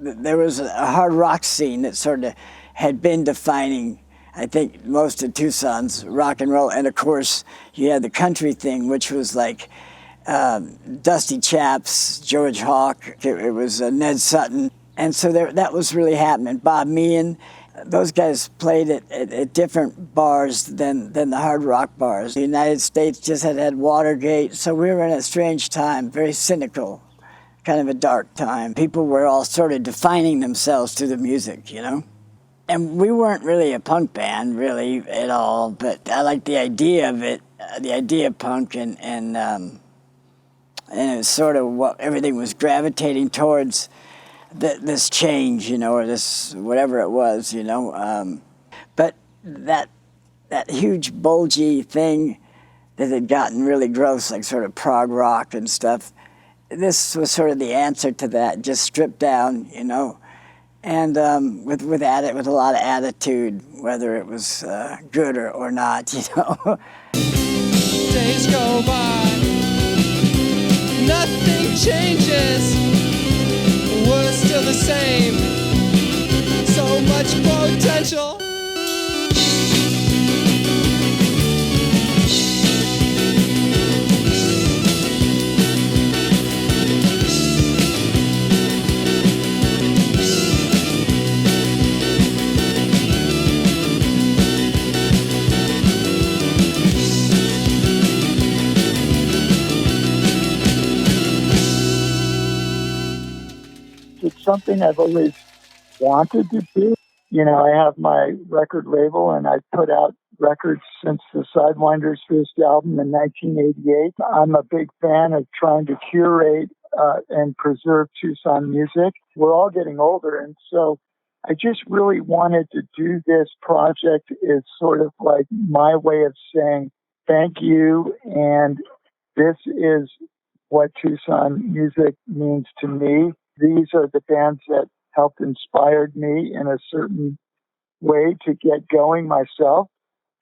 there was a hard rock scene that sort of had been defining, I think, most of Tucson's rock and roll. And of course, you had the country thing, which was like Dusty Chaps, George Hawke, it was Ned Sutton. And so that was really happening. Bob Meighan, those guys played at different bars than the hard rock bars. The United States just had Watergate, so we were in a strange time, very cynical, kind of a dark time. People were all sort of defining themselves through the music, you know? And we weren't really a punk band, really, at all, but I liked the idea of it, the idea of punk, and it was sort of what everything was gravitating towards, this change, you know, or this whatever it was, you know. But that huge bulgy thing that had gotten really gross, like sort of prog rock and stuff, this was sort of the answer to that, just stripped down, you know, and with a lot of attitude, whether it was good or not, you know. Days go by, nothing changes. We're still the same, so much potential. It's something I've always wanted to do. You know, I have my record label, and I put out records since the Sidewinders' first album in 1988. I'm a big fan of trying to curate and preserve Tucson music. We're all getting older, and so I just really wanted to do this project as sort of like my way of saying thank you, and this is what Tucson music means to me. These are the bands that helped inspired me in a certain way to get going myself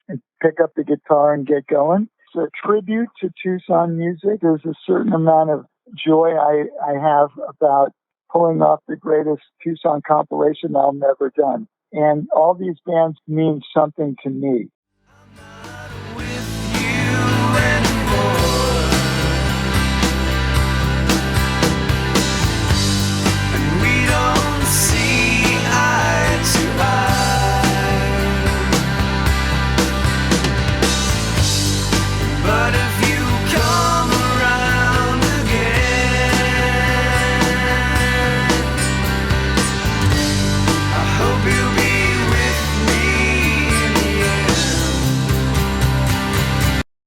and pick up the guitar and get going. It's a tribute to Tucson music. There's a certain amount of joy I have about pulling off the greatest Tucson compilation album ever done. And all these bands mean something to me.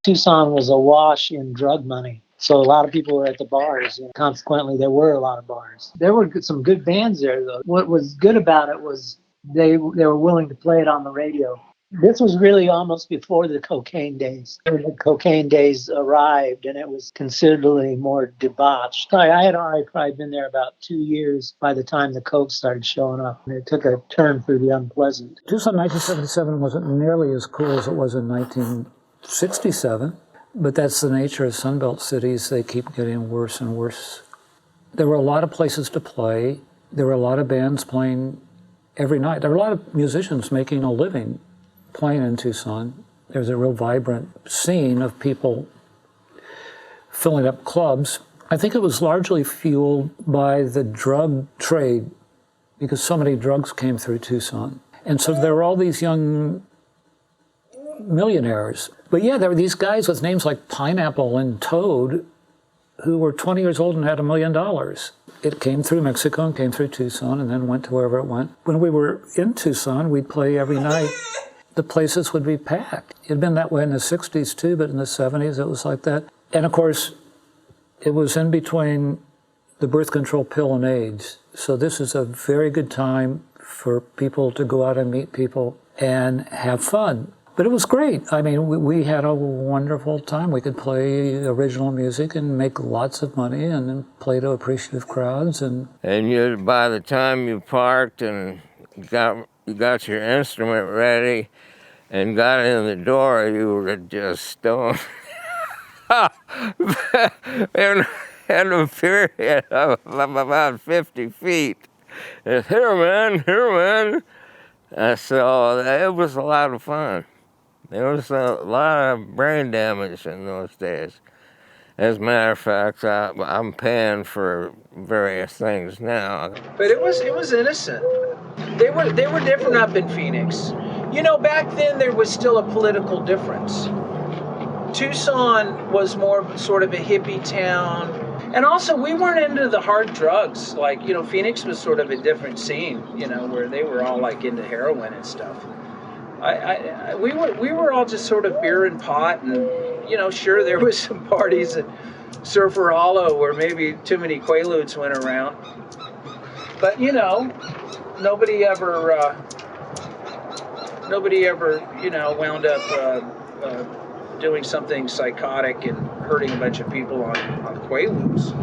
Tucson was awash in drug money, so a lot of people were at the bars, and consequently there were a lot of bars. There were some good bands there, though. What was good about it was they were willing to play it on the radio. This was really almost before the cocaine days. The cocaine days arrived, and it was considerably more debauched. I had already probably been there about 2 years by the time the coke started showing up, and it took a turn for the unpleasant. Tucson 1977 wasn't nearly as cool as it was in 1967, but that's the nature of Sunbelt cities. They keep getting worse and worse. There were a lot of places to play. There were a lot of bands playing every night. There were a lot of musicians making a living playing in Tucson. There's a real vibrant scene of people filling up clubs. I think it was largely fueled by the drug trade because so many drugs came through Tucson. And so there were all these young millionaires. But yeah, there were these guys with names like Pineapple and Toad who were 20 years old and had $1 million. It came through Mexico and came through Tucson and then went to wherever it went. When we were in Tucson, we'd play every night. The places would be packed. It had been that way in the 60s too, but in the 70s it was like that. And of course, it was in between the birth control pill and AIDS. So this is a very good time for people to go out and meet people and have fun. But it was great. I mean, we had a wonderful time. We could play original music and make lots of money and then play to appreciative crowds. And you, by the time you parked and got your instrument ready and got in the door, you were just stoned. in a period of about 50 feet. It's here, man, here, man. So it was a lot of fun. There was a lot of brain damage in those days. As a matter of fact, I'm paying for various things now. But it was innocent. They were different up in Phoenix. You know, back then there was still a political difference. Tucson was more sort of a hippie town. And also, we weren't into the hard drugs. Like, you know, Phoenix was sort of a different scene, you know, where they were all like into heroin and stuff. We were all just sort of beer and pot, and, you know, sure, there was some parties at Surfer Hollow where maybe too many Quaaludes went around. But, you know, nobody ever, you know, wound up doing something psychotic and hurting a bunch of people on Quaaludes.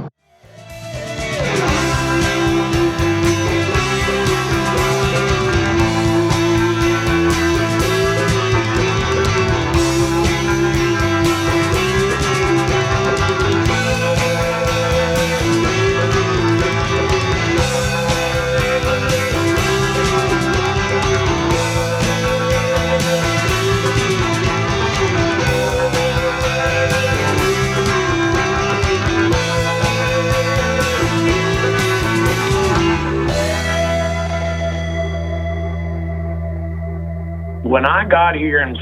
When I got here in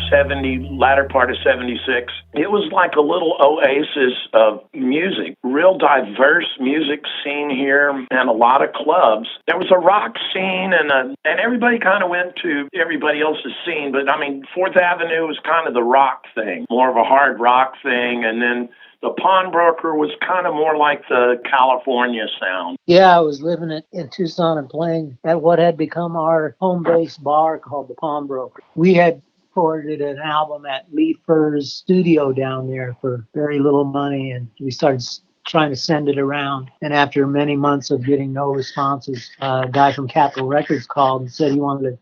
latter part of 76, it was like a little oasis of music, real diverse music scene here and a lot of clubs. There was a rock scene and everybody kind of went to everybody else's scene. But I mean, 4th Avenue was kind of the rock thing, more of a hard rock thing. And then the Pawnbroker was kind of more like the California sound. Yeah, I was living in Tucson and playing at what had become our home-based bar called the Pawnbroker. We had recorded an album at Lee Furr's studio down there for very little money, and we started trying to send it around. And after many months of getting no responses, a guy from Capitol Records called and said he wanted to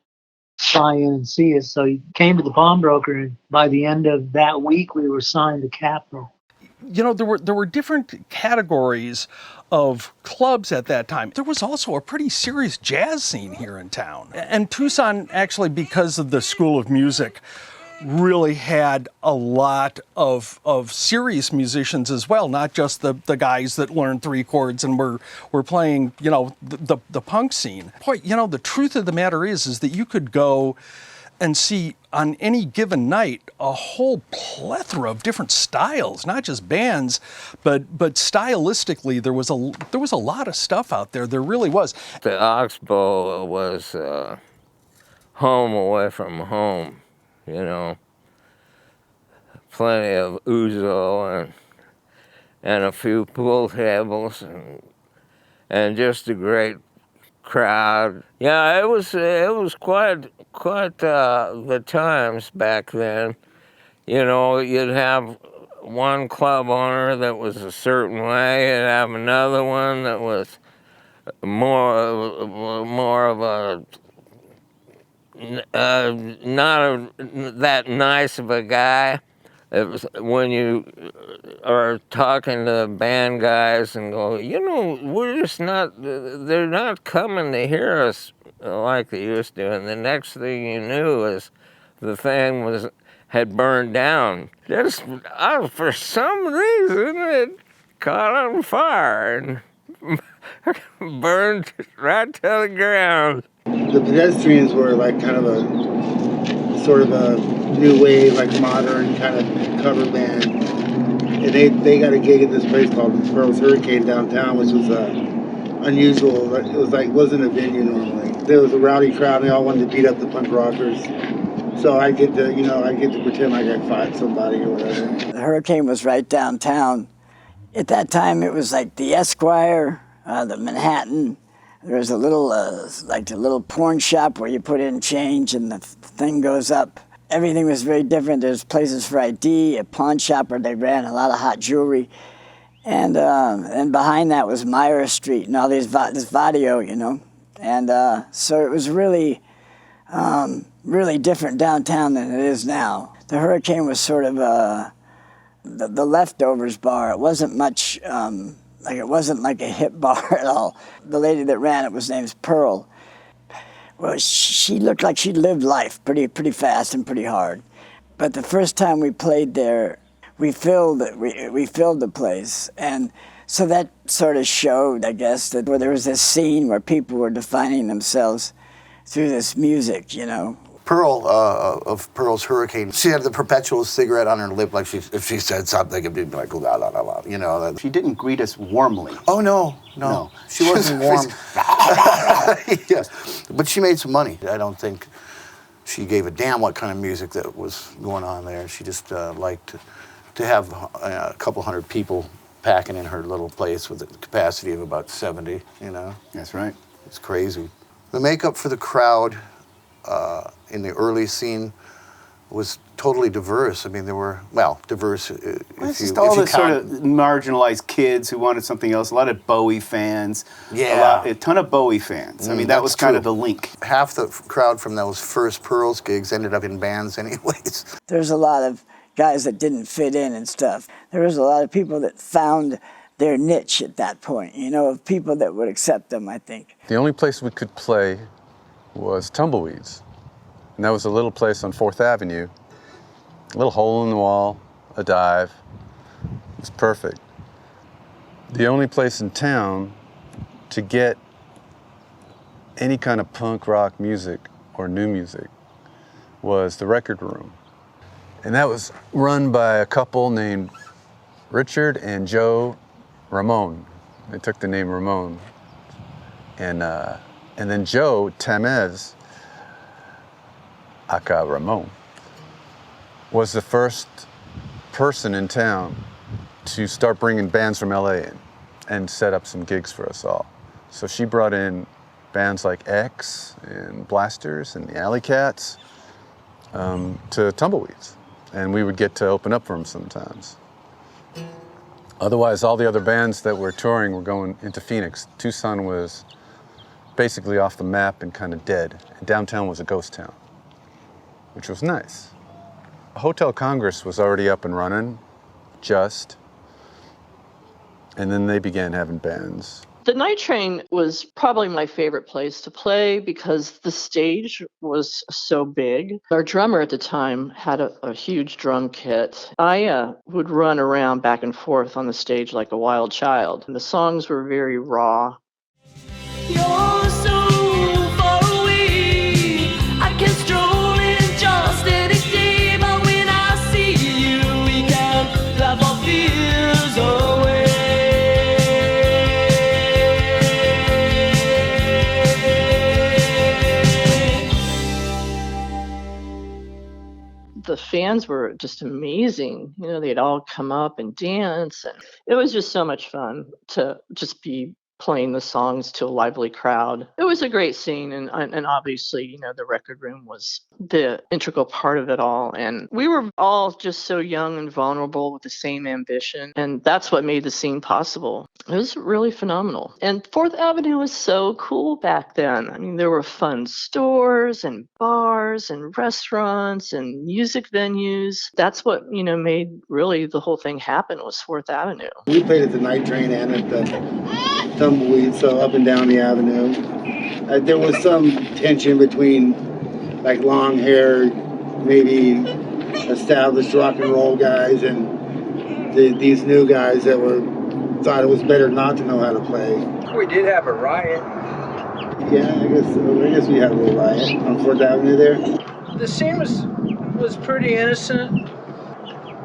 fly in and see us. So he came to the Pawnbroker, and by the end of that week, we were signed to Capitol. You know, there were different categories of clubs at that time. There was also a pretty serious jazz scene here in town. And Tucson, actually, because of the School of Music, really had a lot of serious musicians as well, not just the guys that learned 3 chords and were playing, you know, the punk scene. Boy, you know, the truth of the matter is that you could go and see on any given night a whole plethora of different styles, not just bands, but stylistically there was a lot of stuff out there. There really was. The Oxbow was home away from home, you know. Plenty of ouzo and a few pool tables and just a great crowd. Yeah, it was quite the times back then. You know, you'd have one club owner that was a certain way, you'd have another one that was more of a not that nice of a guy. It was when you are talking to the band guys and go, you know, they're not coming to hear us like they used to. And the next thing you knew is the thing had burned down. Just for some reason, it caught on fire and burned right to the ground. The Pedestrians were like kind of a sort of a new wave, like modern kind of cover band. And they got a gig at this place called Pearl's Hurricane downtown, which was unusual. It was like, wasn't a venue normally. There was a rowdy crowd, and they all wanted to beat up the punk rockers. So I get to pretend like I fought somebody or whatever. The Hurricane was right downtown. At that time, it was like the Esquire, the Manhattan. There was a little, like a little porn shop where you put in change and the thing goes up. Everything was very different. There's places for ID, a pawn shop where they ran a lot of hot jewelry. And behind that was Myra Street and all this Vadio, you know. And so it was really, really different downtown than it is now. The Hurricane was sort of the leftovers bar. It wasn't much Like it wasn't like a hip bar at all. The lady that ran it was named Pearl. Well, she looked like she lived life pretty fast and pretty hard. But the first time we played there, we filled the place, and so that sort of showed, I guess, that where there was this scene where people were defining themselves through this music, you know. Pearl, of Pearl's Hurricane, she had the perpetual cigarette on her lip, like if she said something, it'd be like, la, la, la, la, you know. She didn't greet us warmly. Oh, no. She wasn't warm. Yes, but she made some money. I don't think she gave a damn what kind of music that was going on there. She just liked to have a couple hundred people packing in her little place with a capacity of about 70, you know. That's right. It's crazy. The makeup for the crowd in the early scene was totally diverse. I mean, there were, diverse. It's just all the sort of marginalized kids who wanted something else. A lot of Bowie fans. Yeah. A ton of Bowie fans. I mean, that was kind of the link. Half the crowd from those first Pearls gigs ended up in bands anyways. There's a lot of guys that didn't fit in and stuff. There was a lot of people that found their niche at that point, you know, of people that would accept them, I think. The only place we could play was Tumbleweeds. And that was a little place on 4th Avenue, a little hole in the wall, a dive. It was perfect. The only place in town to get any kind of punk rock music or new music was the Record Room. And that was run by a couple named Richard and Joe Ramon. They took the name Ramon. And then Joe Tamez, aka Ramon, was the first person in town to start bringing bands from LA in and set up some gigs for us all. So she brought in bands like X and Blasters and the Alley Cats to Tumbleweeds. And we would get to open up for them sometimes. Otherwise, all the other bands that were touring were going into Phoenix. Tucson was basically off the map and kind of dead. And downtown was a ghost town, which was nice. Hotel Congress was already up and running, and then they began having bands. The Night Train was probably my favorite place to play because the stage was so big. Our drummer at the time had a huge drum kit. I would run around back and forth on the stage like a wild child. And the songs were very raw. You're so far away, I can stroll in just any day, but when I see you, we can laugh our fears away. The fans were just amazing. You know, they'd all come up and dance, and it was just so much fun to just be playing the songs to a lively crowd. It was a great scene, and obviously, you know, the Record Room was the integral part of it all. And we were all just so young and vulnerable with the same ambition, and that's what made the scene possible. It was really phenomenal. And 4th Avenue was so cool back then. I mean, there were fun stores and bars and restaurants and music venues. That's what, you know, made really the whole thing happen was 4th Avenue. We played at the Night Train and at the Tumbleweed, so up and down the avenue. There was some tension between like long hair, maybe established rock and roll guys and these new guys that thought it was better not to know how to play. We did have a riot. Yeah, I guess we had a little riot on 4th Avenue there. The scene was pretty innocent.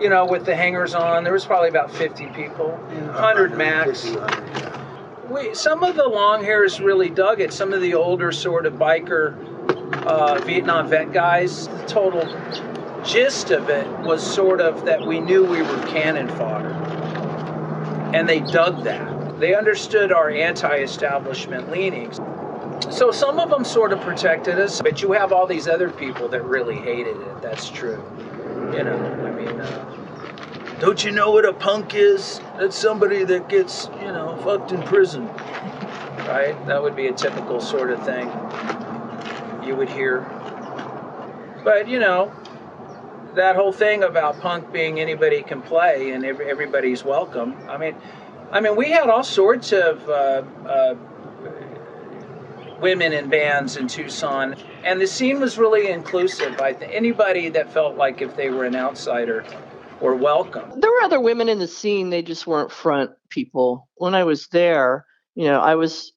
You know, with the hangers on, there was probably about 50 people, 100 max. Some of the long hairs really dug it. Some of the older sort of biker Vietnam vet guys, the total gist of it was sort of that we knew we were cannon fodder. And they dug that. They understood our anti-establishment leanings. So some of them sort of protected us, but you have all these other people that really hated it. That's true. You know, I mean, don't you know what a punk is? That's somebody that gets, you know, fucked in prison. Right? That would be a typical sort of thing you would hear. But, you know, that whole thing about punk being anybody can play and everybody's welcome. I mean, I mean, we had all sorts of women in bands in Tucson, and the scene was really inclusive. Anybody that felt like if they were an outsider were welcome. There were other women in the scene, they just weren't front people. When I was there, I was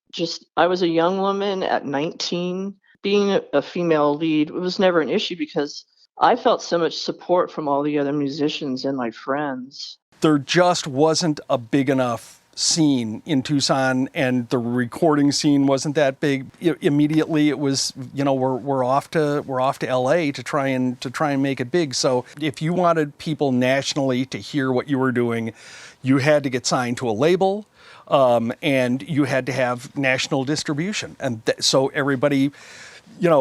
a young woman at 19. Being a female lead, it was never an issue because I felt so much support from all the other musicians and my friends. There just wasn't a big enough scene in Tucson, and the recording scene wasn't that big. Immediately it was, we're off to LA to try and make it big. So if you wanted people nationally to hear what you were doing, you had to get signed to a label, and you had to have national distribution. And so everybody,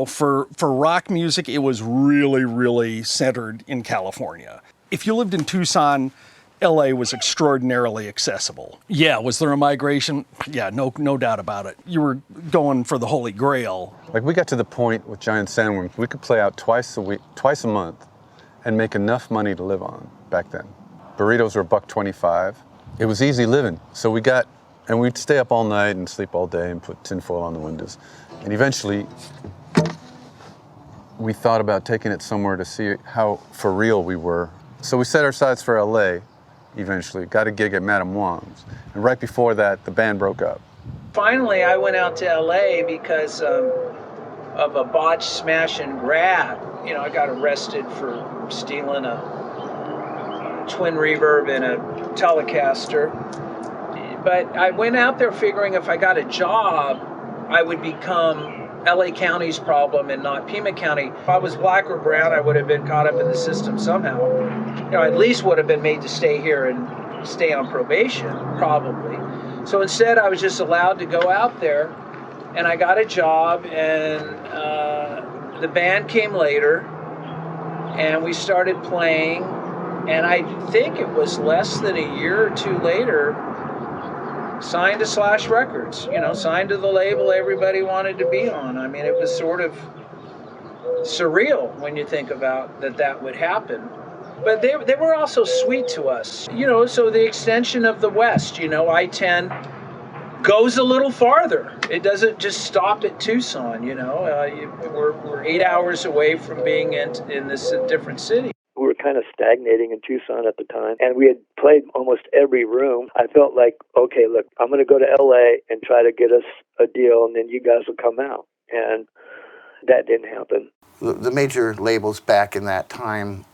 for rock music, it was really, really centered in California. If you lived in Tucson, LA was extraordinarily accessible. Yeah, was there a migration? Yeah, no doubt about it. You were going for the Holy Grail. Like, we got to the point with Giant Sandworms, we could play out twice a month, and make enough money to live on back then. Burritos were $1.25. It was easy living. So we'd stay up all night and sleep all day and put tinfoil on the windows. And eventually, we thought about taking it somewhere to see how for real we were. So we set our sights for LA. Eventually got a gig at Madame Wong's, and right before that the band broke up. Finally I went out to LA because of a botched smash and grab. I got arrested for stealing a twin reverb and a Telecaster, but I went out there figuring if I got a job I would become LA County's problem and not Pima County. If I was black or brown, I would have been caught up in the system somehow. At least would have been made to stay here and stay on probation, probably. So instead, I was just allowed to go out there, and I got a job, and the band came later, and we started playing, and I think it was less than a year or two later, signed to Slash Records, signed to the label everybody wanted to be on. I mean, it was sort of surreal when you think about that would happen. But they were also sweet to us, so the extension of the West, I-10 goes a little farther. It doesn't just stop at Tucson, we're 8 hours away from being in this different city. We were kind of stagnating in Tucson at the time, and we had played almost every room. I felt like, okay, look, I'm going to go to LA and try to get us a deal, and then you guys will come out. And that didn't happen. The major labels back in that time,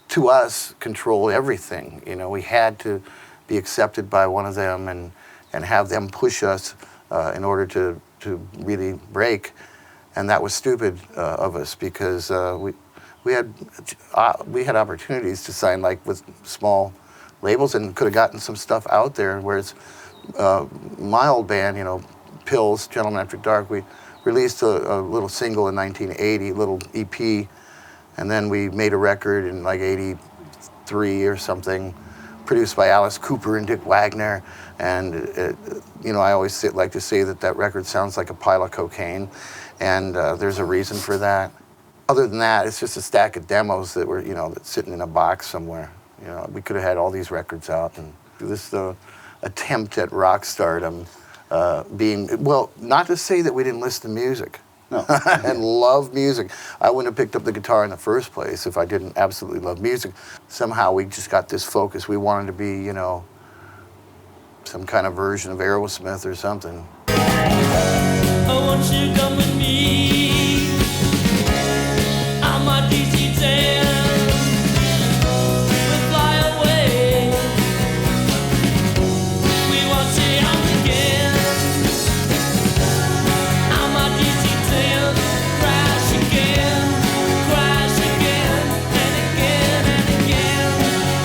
to us, control everything. We had to be accepted by one of them and have them push us in order to really break. And that was stupid of us because we had opportunities to sign with small labels and could have gotten some stuff out there. Whereas my old band, Pills, Gentlemen After Dark, we released a little single in 1980, a little EP, and then we made a record in 83 or something, produced by Alice Cooper and Dick Wagner. And I always like to say that record sounds like a pile of cocaine, and there's a reason for that. Other than that, it's just a stack of demos that were, that's sitting in a box somewhere. We could have had all these records out, and this attempt at rock stardom not to say that we didn't listen to music. No. And love music. I wouldn't have picked up the guitar in the first place if I didn't absolutely love music. Somehow we just got this focus. We wanted to be, some kind of version of Aerosmith or something. Oh, won't you come with me? I'm a DC-10. We'll fly away. We won't see us again. I'm a DC-10. Crash again, and again, and again.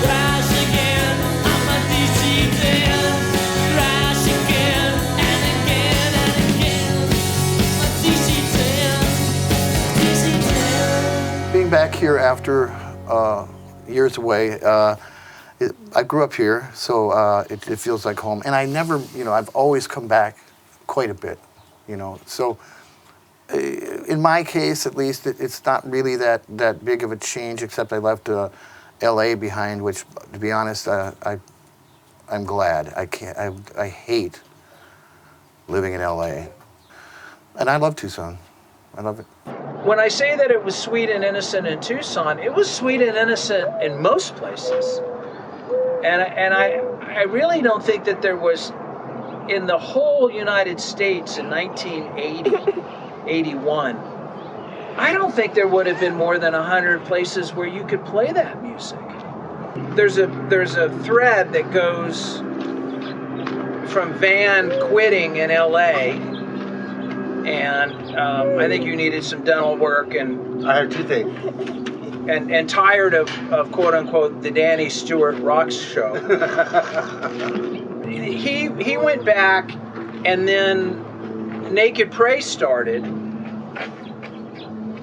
Crash again. I'm a DC-10. Crash again, and again, and again. A DC-10. DC-10. Being back here after years away, I grew up here, so it feels like home. And I never, I've always come back quite a bit, So in my case, at least, it's not really that big of a change, except I left LA behind, which, to be honest, I I'm glad. I hate living in LA. And I love Tucson. I love it. When I say that it was sweet and innocent in Tucson, it was sweet and innocent in most places. And I really don't think that there was, in the whole United States in 1980, 81, I don't think there would have been more than 100 places where you could play that music. There's a thread that goes from Van quitting in LA, and I think you needed some dental work, and I had toothache. And tired of quote unquote the Danny Stuart rock show. he went back, and then Naked Prey started,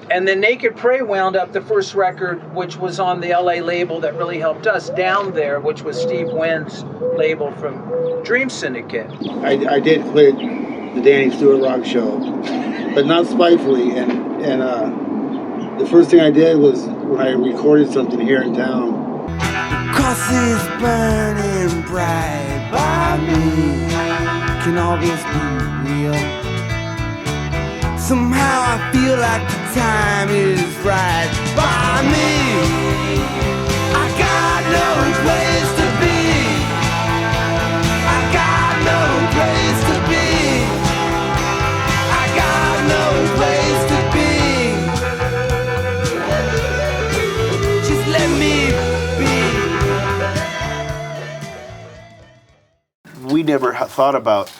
and then Naked Prey wound up the first record, which was on the LA label that really helped us, Down There, which was Steve Wynn's label from Dream Syndicate. I did quit the Danny Stuart rock show, but not spitefully, and the first thing I did was when I recorded something here in town. The cross is burning bright by me. Can all this be real? Somehow I feel like the time is right by me. I got no place to be. I got no place to be. I got no place to be. Just let me be. We never thought about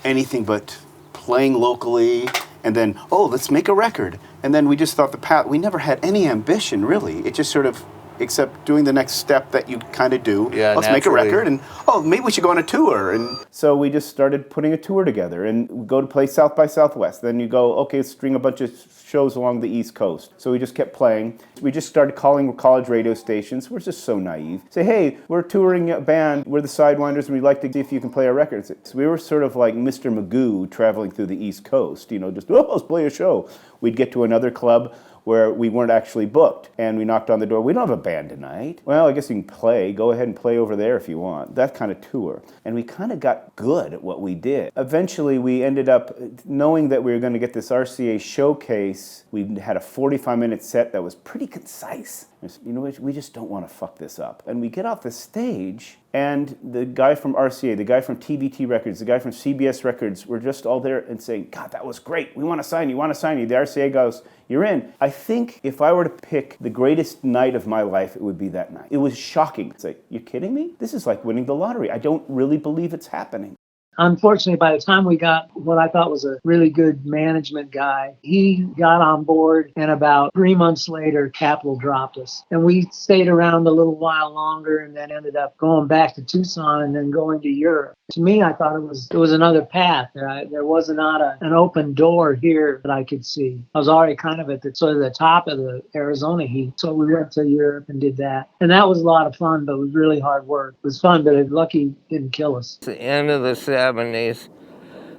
anything but playing locally, and then, oh, let's make a record. And then we just thought we never had any ambition, really. It just sort of, except doing the next step that you kind of do. Yeah, let's make a record, and oh, maybe we should go on a tour. And so we just started putting a tour together, and we go to play South by Southwest. Then you go, okay, let's string a bunch of shows along the East Coast. So we just kept playing. We just started calling college radio stations. We're just so naive. Say, hey, we're touring a band. We're the Sidewinders, and we'd like to see if you can play our records. So we were sort of like Mr. Magoo traveling through the East Coast. You know, just, oh, let's play a show. We'd get to another club where we weren't actually booked, and we knocked on the door. We don't have a band tonight. Well, I guess you can play. Go ahead and play over there if you want. That kind of tour. And we kind of got good at what we did. Eventually, we ended up knowing that we were going to get this RCA showcase. We had a 45-minute set that was pretty concise. You know what, we just don't want to fuck this up. And we get off the stage, and the guy from RCA, the guy from TVT Records, the guy from CBS Records were just all there and saying, God, that was great. We want to sign you, want to sign you. The RCA goes, you're in. I think if I were to pick the greatest night of my life, it would be that night. It was shocking. It's like, you're kidding me? This is like winning the lottery. I don't really believe it's happening. Unfortunately, by the time we got what I thought was a really good management guy, he got on board, and about 3 months later, Capitol dropped us. And we stayed around a little while longer, and then ended up going back to Tucson and then going to Europe. To me, I thought it was another path. There was not an open door here that I could see. I was already kind of at the sort of the top of the Arizona heat, so we went to Europe and did that. And that was a lot of fun, but it was really hard work. It was fun, but lucky it didn't kill us. At the end of the 70s,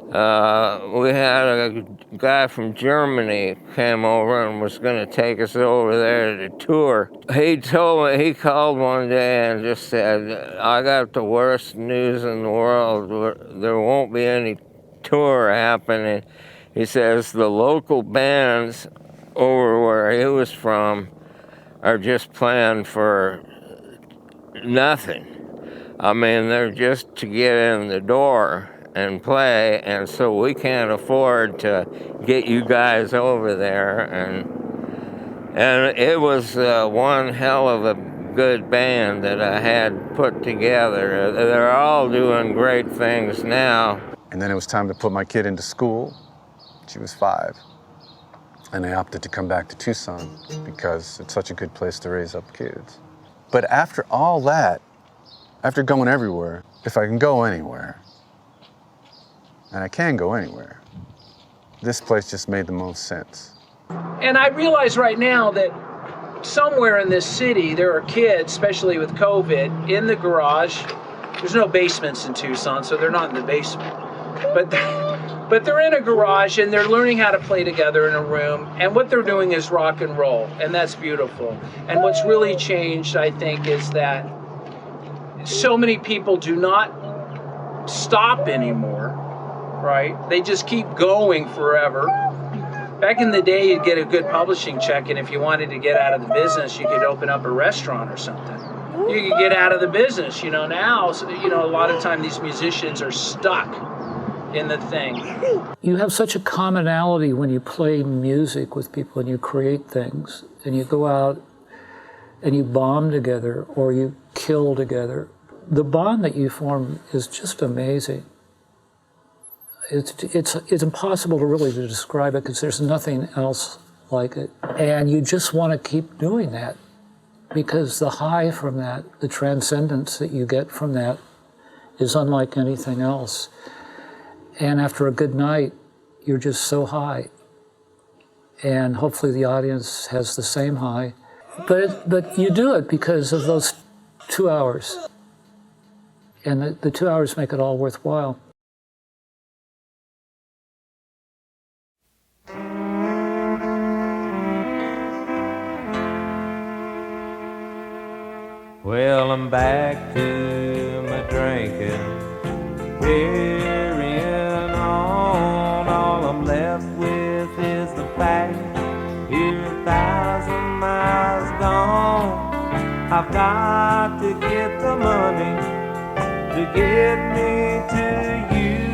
we had a guy from Germany came over and was going to take us over there to tour. He called one day and just said, I got the worst news in the world. There won't be any tour happening. He says the local bands over where he was from are just playing for nothing. I mean, they're just to get in the door and play, and so we can't afford to get you guys over there. And it was one hell of a good band that I had put together. They're all doing great things now. And then it was time to put my kid into school. She was 5. And I opted to come back to Tucson because it's such a good place to raise up kids. But after all that, after going everywhere, if I can go anywhere, and I can go anywhere, this place just made the most sense. And I realize right now that somewhere in this city, there are kids, especially with COVID, in the garage. There's no basements in Tucson, so they're not in the basement. But they're in a garage, and they're learning how to play together in a room. And what they're doing is rock and roll, and that's beautiful. And what's really changed, I think, is that so many people do not stop anymore, right? They just keep going forever. Back in the day, you'd get a good publishing check, and if you wanted to get out of the business, you could open up a restaurant or something. You could get out of the business, you know. Now, you know, a lot of time these musicians are stuck in the thing. You have such a commonality when you play music with people and you create things, and you go out and you bomb together or you kill together. The bond that you form is just amazing. It's impossible to really describe it because there's nothing else like it. And you just want to keep doing that because the high from that, the transcendence that you get from that is unlike anything else. And after a good night, you're just so high. And hopefully the audience has the same high. But you do it because of those 2 hours. And the 2 hours make it all worthwhile. Well, I'm back to my drinking, carrying on. All I'm left with is the fact you're 1,000 miles gone. I've got to get the money to get me to you.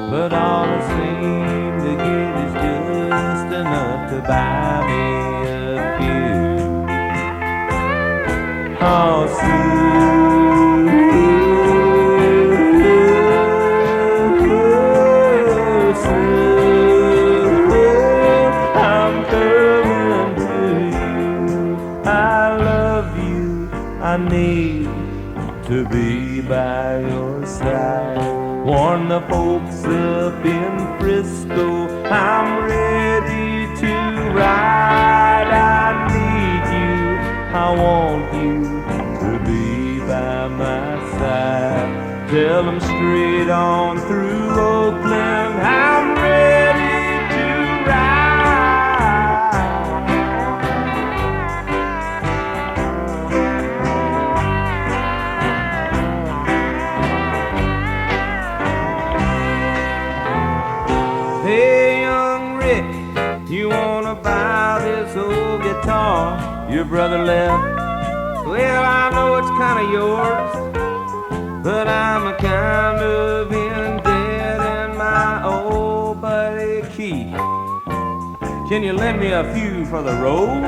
But all I seem to get is just enough to buy me a few. Oh, Suzie, I'm coming to you. I love you. I need to be by your side. Warn the folks up in Frisco, I'm ready to ride. I need you, I want you to be by my side. Tell them straight on through Oakland, I'm ready to ride. Hey, young Rick, you wanna buy this old guitar your brother left? Well, I know it's kinda yours, but I'm a kind of in debt, and my old buddy Keith, can you lend me a few for the road?